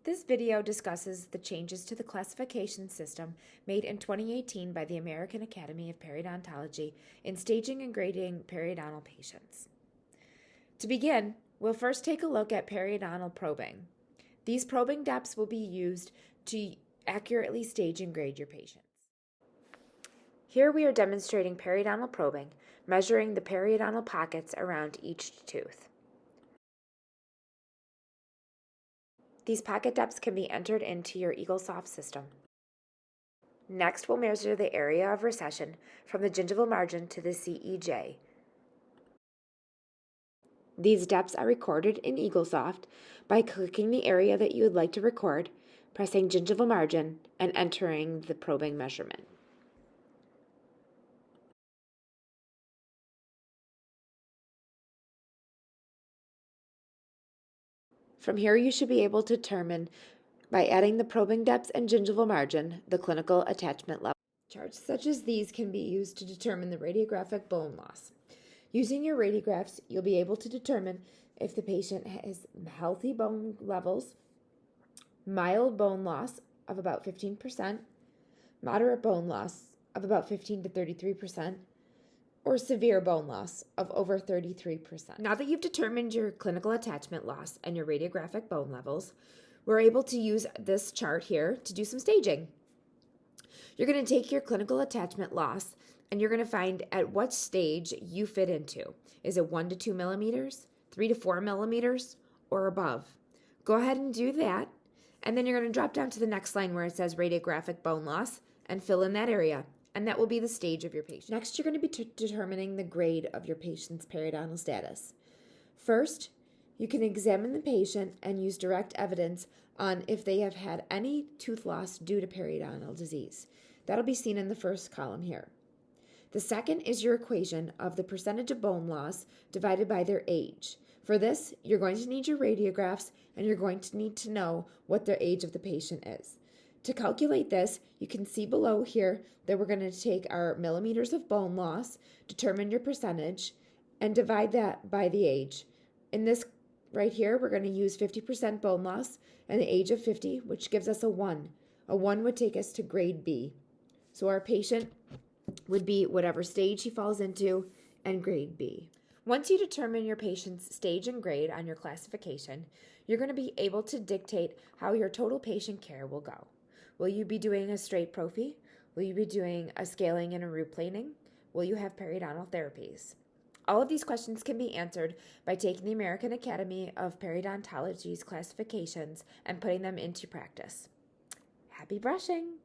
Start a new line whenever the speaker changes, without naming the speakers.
This video discusses the changes to the classification system made in 2018 by the American Academy of Periodontology in staging and grading periodontal patients. To begin, we'll first take a look at periodontal probing. These probing depths will be used to accurately stage and grade your patients. Here we are demonstrating periodontal probing, measuring the periodontal pockets around each tooth. These pocket depths can be entered into your EagleSoft system. Next, we'll measure the area of recession from the gingival margin to the CEJ. These depths are recorded in EagleSoft by clicking the area that you would like to record, pressing gingival margin, and entering the probing measurement. From here, you should be able to determine, by adding the probing depths and gingival margin, the clinical attachment level. Charts such as these can be used to determine the radiographic bone loss. Using your radiographs, you'll be able to determine if the patient has healthy bone levels, mild bone loss of about 15%, moderate bone loss of about 15 to 33%, or severe bone loss of over 33%. Now that you've determined your clinical attachment loss and your radiographic bone levels, we're able to use this chart here to do some staging. You're going to take your clinical attachment loss and you're going to find at what stage you fit into. Is it 1 to 2 millimeters, 3 to 4 millimeters, or above? Go ahead and do that, and then you're going to drop down to the next line where it says radiographic bone loss and fill in that area. And that will be the stage of your patient. Next, you're going to be determining the grade of your patient's periodontal status. First, you can examine the patient and use direct evidence on if they have had any tooth loss due to periodontal disease. That'll be seen in the first column here. The second is your equation of the percentage of bone loss divided by their age. For this, you're going to need your radiographs and you're going to need to know what the age of the patient is. To calculate this, you can see below here that we're going to take our millimeters of bone loss, determine your percentage, and divide that by the age. In this right here, we're going to use 50% bone loss and the age of 50, which gives us a 1. A 1 would take us to grade B. So our patient would be whatever stage he falls into and grade B. Once you determine your patient's stage and grade on your classification, you're going to be able to dictate how your total patient care will go. Will you be doing a straight prophy? Will you be doing a scaling and a root planing? Will you have periodontal therapies? All of these questions can be answered by taking the American Academy of Periodontology's classifications and putting them into practice. Happy brushing!